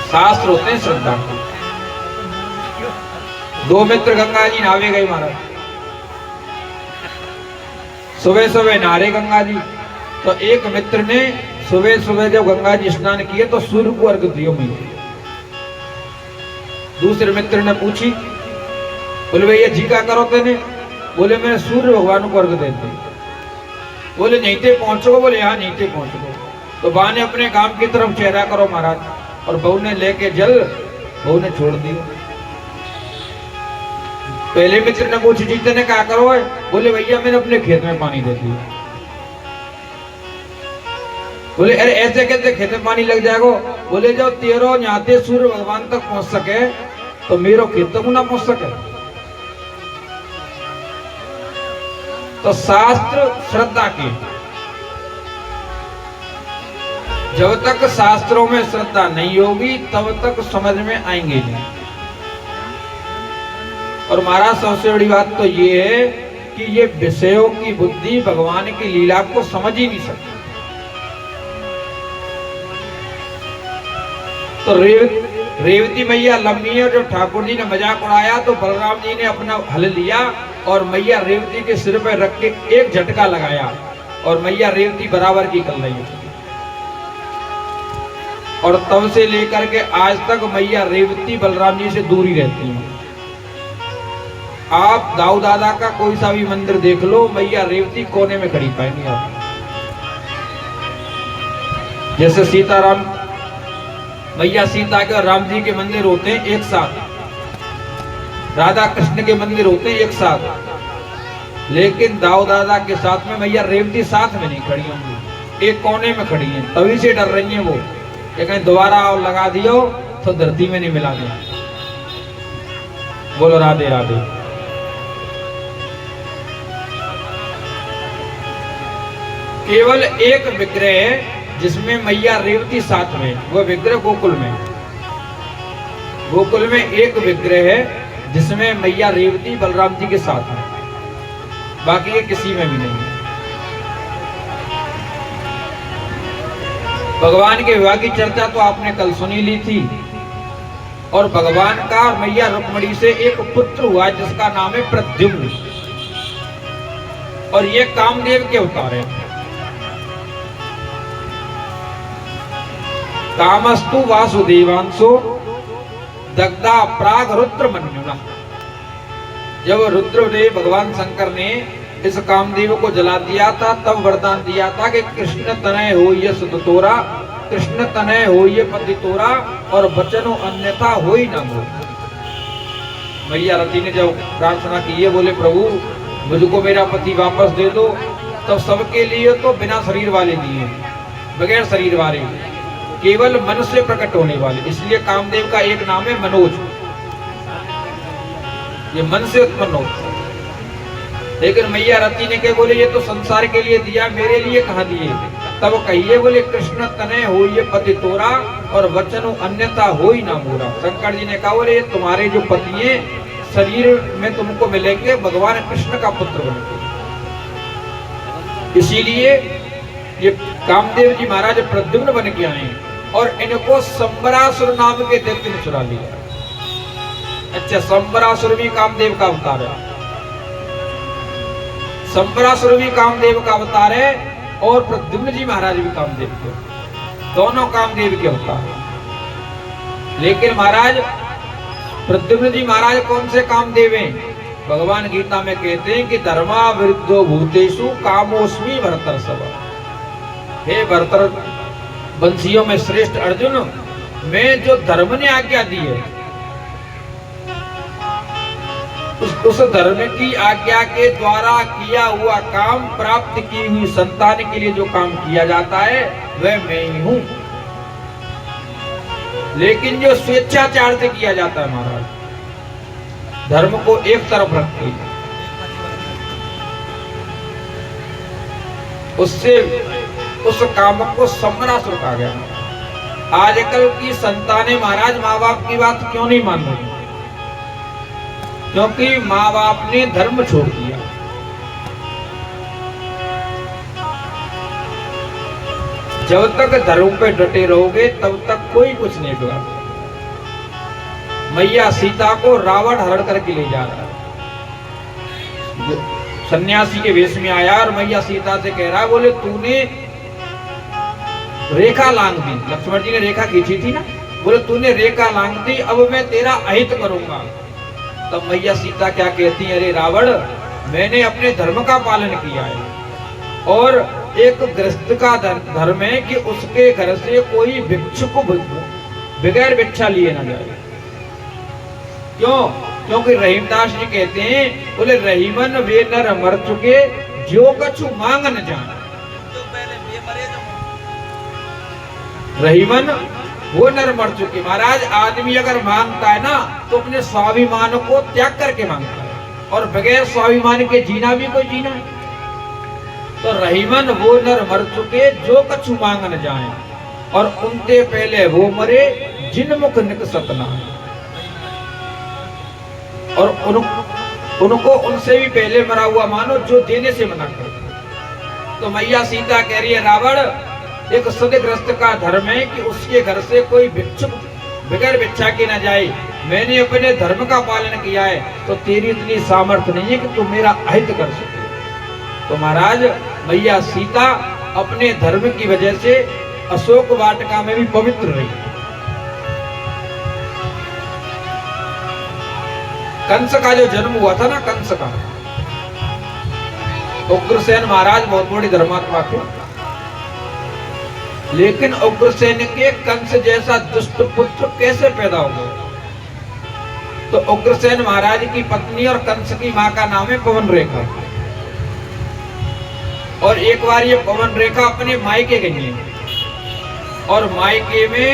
शास्त्र होते हैं श्रद्धा के। दो मित्र गंगा जी नहावे गए महाराज, सुबह सुबह नहारे गंगा जी। तो एक मित्र ने सुबह सुबह जब गंगा जी स्नान किए तो सूर्य को अर्घ दियो मिले। दूसरे मित्र ने पूछी, बोले भैया जी क्या करो तेने? बोले मैं सूर्य भगवान को अर्घ देते। बोले नीचे पहुंचो? बोले यहाँ नीचे पहुंचो। तो बा ने अपने गांव की तरफ चेहरा करो महाराज, और बहू ने लेके जल बहू ने छोड़ दिया। पहले मित्र ने पूछी जी तेने क्या करो है? बोले भैया मैंने अपने खेत में पानी दे दिया। बोले अरे ऐसे कैसे खेत में पानी लग जाएगा? बोले जब तेरो न्याते सूर्य भगवान तक पहुंच सके तो मेरो खेत तक ना पहुंच सके। तो शास्त्र श्रद्धा की, जब तक शास्त्रों में श्रद्धा नहीं होगी तब तक समझ में आएंगे नहीं। और महाराज सबसे बड़ी बात तो ये है कि ये विषयों की बुद्धि भगवान की लीला को समझ ही नहीं सकती। तो रेवती मैया लंबी है, जो ठाकुर जी ने मजाक उड़ाया तो बलराम जी ने अपना हल लिया और मैया रेवती के सिर पर रख के एक झटका लगाया और मैया रेवती बराबर की कर रही। और तब से लेकर के आज तक मैया रेवती बलराम जी से दूर ही रहती है। आप दाऊ दादा का कोई सा भी मंदिर देख लो, मैया रेवती कोने में खड़ी पाएंगे आप। जैसे सीताराम मैया सीता के और राम जी के मंदिर होते हैं एक साथ, राधा कृष्ण के मंदिर होते हैं एक साथ, लेकिन दाऊ दादा के साथ में मैया रेवती साथ में नहीं खड़ी होंगी, एक कोने में खड़ी हैं। तभी से डर रही हैं वो, कहीं दोबारा लगा दियो तो धरती में नहीं मिला दे। बोलो राधे राधे। केवल एक विग्रह है जिसमें मैया रेवती साथ में, वो विग्रह गोकुल में। गोकुल में एक विग्रह है जिसमें मैया रेवती बलराम जी के साथ है, बाकी ये किसी में भी नहीं है। भगवान के विवाह की चर्चा तो आपने कल सुनी ली थी। और भगवान का और मैया रुक्मिणी से एक पुत्र हुआ जिसका नाम है प्रद्युम्न, और ये कामदेव के अवतार है। कामस्तु वासुदेवांशो दग्धा प्राग रुद्र मन्युना। जब रुद्रदेव भगवान शंकर ने इस कामदेव को जला दिया था तब वरदान दिया था कि कृष्ण तनय हो ये सुतोरा, कृष्ण तनय हो ये पति तोरा, और बचनो अन्यथा हो ही न हो। मैया रति ने जब प्रार्थना की है, बोले प्रभु मुझको मेरा पति वापस दे दो, तब सबके लिए तो बिना शरीर वाले दिए, बगैर शरीर वाले, केवल मन से प्रकट होने वाले। इसलिए कामदेव का एक नाम है मनोज, ये मन से उत्पन्न होता है। लेकिन मैया रति ने कहे, बोले ये तो संसार के लिए दिया, मेरे लिए कहाँ दिए? तब कहिए, बोले कृष्ण तनय हो ये पति तोरा, और वचनो अन्यथा हो ही ना मोरा। शंकर जी ने कहा, बोले ये तुम्हारे जो पति हैं शरीर में तुमको मिलेंगे, भगवान कृष्ण का पुत्र बनेंगे। इसीलिए ये कामदेव जी महाराज प्रद्युम्न बन के आए और इनको संबरासुर नाम के दैत्य ने चुरा लिया। अच्छा, संबरासुर भी कामदेव का अवतार है, संबरासुर भी कामदेव का अवतार है, और प्रद्युम्न जी महाराज भी कामदेव के, दोनों कामदेव के अवतार है। लेकिन महाराज प्रद्युम्न जी महाराज कौन से कामदेव हैं? भगवान गीता में कहते हैं कि धर्मा विरुद्धो भूतेषु कामोस्मि भरतर्षभ। हे भरतर वंशियों में श्रेष्ठ अर्जुन, मैं जो धर्म ने आज्ञा दी है उस धर्म की आज्ञा के द्वारा किया हुआ काम, प्राप्त की हुई संतान के लिए जो काम किया जाता है वह मैं ही हूं। लेकिन जो स्वेच्छाचार से किया जाता है महाराज, धर्म को एक तरफ रख के, उससे उस काम को संबरासुर कहा गया। आजकल की संतानें महाराज माँ बाप की बात क्यों नहीं मान रही? क्योंकि माँ बाप ने धर्म छोड़ दिया। जब तक धर्म पे डटे रहोगे तब तक कोई कुछ नहीं होगा। मैया सीता को रावण हरण करके ले जा रहा है। सन्यासी के वेश में आया और मैया सीता से कह रहा है, बोले तूने रेखा लांग दी, लक्ष्मण जी ने रेखा खींची थी ना, बोले तूने रेखा लांग दी, अब मैं तेरा अहित करूंगा। तब मैया सीता क्या कहती है, अरे रावण, मैंने अपने धर्म का पालन किया है और एक गृहस्थ का धर्म है कि उसके घर से कोई भिक्षुक बगैर भिक्षा लिए ना जाए। क्यों? क्योंकि रहीमदास जी कहते हैं, बोले रहीमन वे नर मर चुके जो कछु मांग न जाने। रहीमन वो नर मर चुके। महाराज, आदमी अगर मांगता है ना तो अपने स्वाभिमान को त्याग करके मांगता है, और बगैर स्वाभिमान के जीना भी कोई जीना है। तो रहीमन वो नर मर चुके जो कछु मांग न जाए, और उनसे पहले वो मरे जिन मुख निकसत ना। और उनको उनसे भी पहले मरा हुआ मानो जो देने से मना कर। तो मैया सीता कह रही है, रावण, एक सदग्रस्त का धर्म है कि उसके घर से कोई भिक्षुक बगैर भिक्षा के न जाए। मैंने अपने धर्म का पालन किया है, तो तेरी इतनी सामर्थ्य नहीं है कि तू मेरा अहित कर सके। तो महाराज, मैया सीता अपने धर्म की वजह से अशोक वाटिका में भी पवित्र रही। कंस का जो जन्म हुआ था ना, कंस का, उग्रसेन महाराज बहुत बड़ी धर्मात्मा थे, लेकिन उग्रसेन के कंस जैसा दुष्ट पुत्र कैसे पैदा हो गया? तो उग्रसेन महाराज की पत्नी और कंस की मां का नाम है पवन रेखा। और एक बार ये पवन रेखा अपने मायके गई है, और मायके में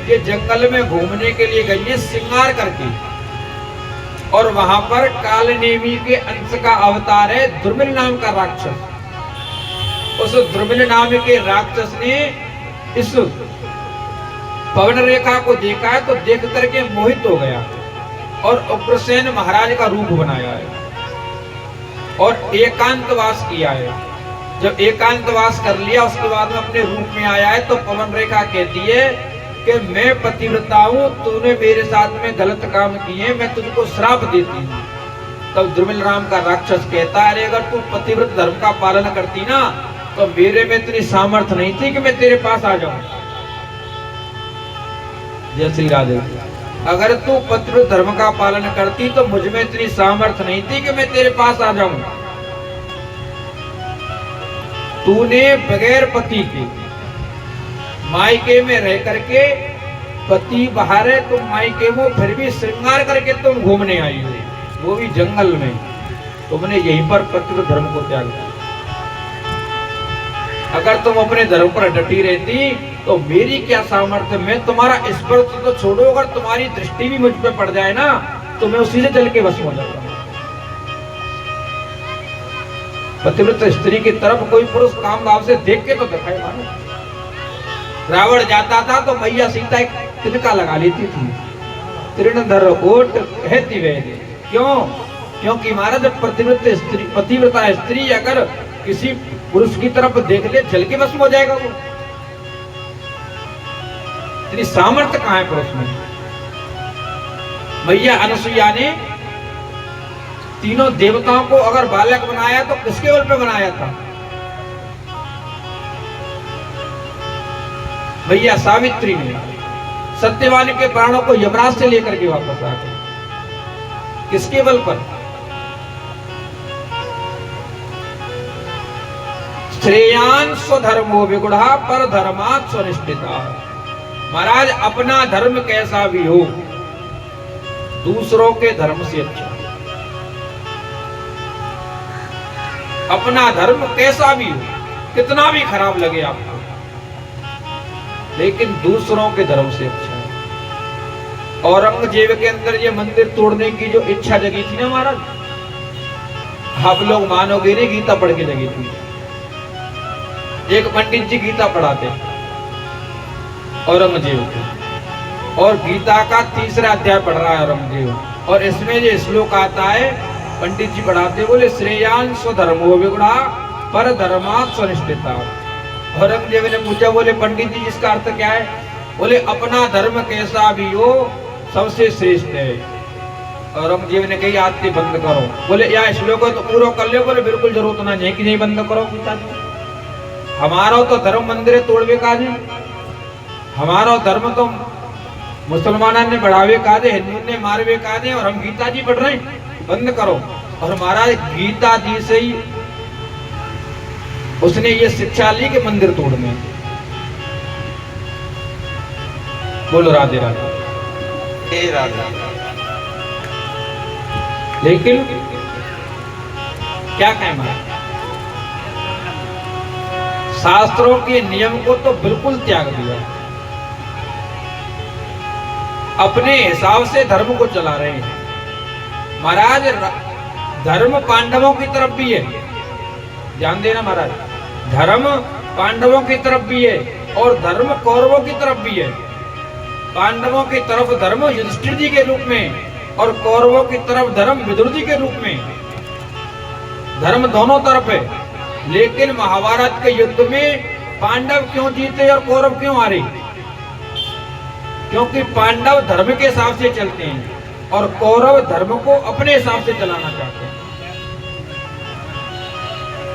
ये जंगल में घूमने के लिए गई है श्रृंगार करके, और वहां पर कालनेमी के अंश का अवतार है दुर्मिल नाम का राक्षस। उस दुर्मिल नाम के राक्षस ने इस पवन रेखा को देखा है, तो देख करके मोहित हो गया और उग्रसेन महाराज का रूप बनाया है और एकांतवास किया है। जब एकांतवास कर लिया, उसके बाद में अपने रूप में आया है, तो पवन रेखा कहती है कि मैं पतिव्रता हूं, तूने मेरे साथ में गलत काम किए, मैं तुझको श्राप देती हूँ। तब दुर्मिल राम का राक्षस कहता है, अरे अगर तू पतिव्रत धर्म का पालन करती ना, तो मेरे में इतनी सामर्थ्य नहीं थी कि मैं तेरे पास आ जाऊं। जय श्री राधे। अगर तू पतिव्रत धर्म का पालन करती तो मुझ में इतनी सामर्थ्य नहीं थी कि मैं तेरे पास आ जाऊं। तूने बगैर पति के मायके में रह करके, पति बाहर है, तुम मायके में फिर भी श्रृंगार करके तुम घूमने आई हो, वो भी जंगल में। तुमने यहीं पर पतिव्रत धर्म को त्याग दिया। अगर तुम अपने धर्म पर डटी रहती तो मेरी क्या सामर्थ्य, मैं तुम्हारा स्पर्श तो छोड़ो, अगर तुम्हारी दृष्टि भी मुझ पे पड़ जाए ना, तो मैं उसी से जल के वश हो जाऊंगा। पतिव्रत स्त्री की तरफ कोई पुरुष काम भाव से देख के तो दिखाई मानो। रावण जाता था तो मैया सीता एक तिनका लगा लेती थी, तृणधर ओट कहती वह। क्यों? क्योंकि महाराज पतिव्रता स्त्री अगर किसी पुरुष की तरफ देख ले, जल के वश हो जाएगा वो। इतनी सामर्थ्य कहां है पुरुष में? मैया अनसुईया ने तीनों देवताओं को अगर बालक बनाया तो किसके बल पे बनाया था? मैया सावित्री ने सत्यवान के प्राणों को यमराज से लेकर के वापस आ गए, किसके बल पर? श्रेयान स्वधर्मो विगुढ़ा पर धर्मात् स्वनिष्ठिता। महाराज, अपना धर्म कैसा भी हो, दूसरों के धर्म से अच्छा। अपना धर्म कैसा भी हो, कितना भी खराब लगे आपको, लेकिन दूसरों के धर्म से अच्छा है। औरंगजेब के अंदर ये मंदिर तोड़ने की जो इच्छा जगी थी ना महाराज, आप लोग मानोगे नहीं, गीता पढ़ के जगी थी। एक पंडित जी गीता पढ़ाते औरंगजेब को, और गीता का 3रा अध्याय पढ़ रहा है औरंगजेब, और इसमें ये श्लोक आता है, पंडित जी पढ़ाते, बोले श्रेयान स्वधर्मो विगुणा पर धर्मात् स्वनिष्ठिता। औरंगजेब ने पूछा, बोले पंडित जी इसका अर्थ क्या है? बोले अपना धर्म कैसा भी हो, सबसे श्रेष्ठ है। औरंगजेब ने कही आरती बंद करो। बोले या श्लोक तो पूरा कर लियो। बोले बिल्कुल जरूरत ना है कि नहीं बंद करो। हमारा तो धर्म मंदिर तोड़वे का है, हमारा धर्म तो मुसलमानों ने बढ़ावे का है, हिंदू ने मारवे का है, और हम गीता जी पढ़ रहे हैं, बंद करो। और हमारा गीता जी से ही उसने ये शिक्षा ली कि मंदिर तोड़ने। बोलो राधे राधे राधे। लेकिन क्या कहना है, शास्त्रों के नियम को तो बिल्कुल त्याग दिया, अपने हिसाब से धर्म को चला रहे हैं। महाराज धर्म पांडवों की तरफ भी है, ध्यान देना महाराज, धर्म पांडवों की तरफ भी है और धर्म कौरवों की तरफ भी है। पांडवों की तरफ धर्म युधिष्ठिर जी के रूप में और कौरवों की तरफ धर्म विदुर जी के रूप में। धर्म दोनों तरफ है, लेकिन महाभारत के युद्ध में पांडव क्यों जीते और कौरव क्यों हारे? क्योंकि पांडव धर्म के हिसाब से चलते हैं और कौरव धर्म को अपने हिसाब से चलाना चाहते हैं।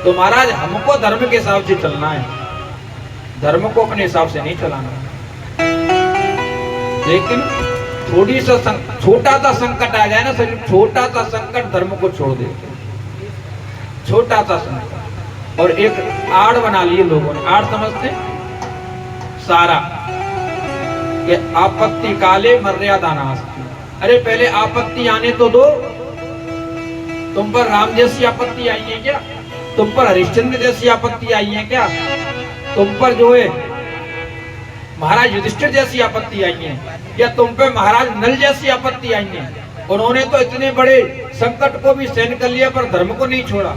तो महाराज हमको धर्म के हिसाब से चलना है, धर्म को अपने हिसाब से नहीं चलाना। लेकिन थोड़ी सा छोटा सा संकट आ जाए ना, सिर्फ छोटा सा संकट धर्म को छोड़ देते, छोटा सा संकट। और एक आड़ बना लिए लोगों ने, आड़ समझते सारा कि आपत्ति काले मर्यादा नास्ति। अरे पहले आपत्ति आने तो दो। तुम पर राम जैसी आपत्ति आई है क्या? तुम पर हरिश्चंद्र जैसी आपत्ति आई है क्या? तुम पर जो है महाराज युधिष्ठिर जैसी आपत्ति आई है, या तुम पे महाराज नल जैसी आपत्ति आई है? उन्होंने तो इतने बड़े संकट को भी सहन कर लिया पर धर्म को नहीं छोड़ा।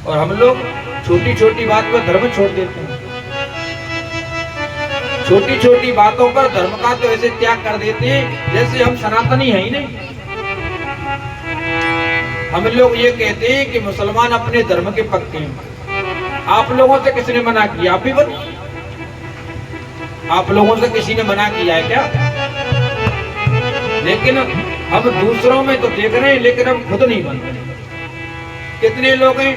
और हम लोग छोटी छोटी बात पर धर्म छोड़ देते हैं, छोटी छोटी बातों पर धर्म का तो ऐसे त्याग कर देते हैं जैसे हम सनातनी है ही नहीं। हम लोग ये कहते हैं कि मुसलमान अपने धर्म के पक्के हैं। आप लोगों से किसने मना किया? आप भी बनो। आप लोगों से किसी ने मना किया है क्या? लेकिन हम दूसरों में तो देख रहे हैं, लेकिन हम खुद नहीं बन रहे। कितने लोग हैं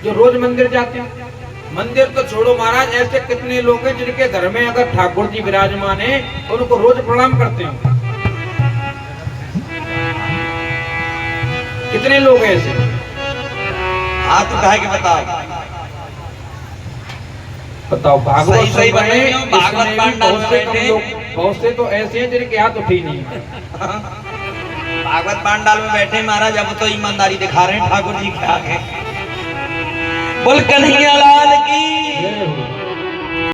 जो रोज मंदिर जाते हैं? मंदिर तो छोड़ो महाराज, ऐसे कितने लोग हैं जिनके घर में अगर ठाकुर जी विराजमान है उनको रोज प्रणाम करते हैं। कितने लोग हैं ऐसे? हाथ उठा के बताओ। बताओ भागवत सही बने, भागवत पांडाल में बैठे। बहुत से तो ऐसे हैं जिनके हाथ उठे ही नहीं। भागवत पांडाल में बैठे महाराज, अब तो ईमानदारी दिखा रहे हैं ठाकुर जी के आगे। बोल कन्हैया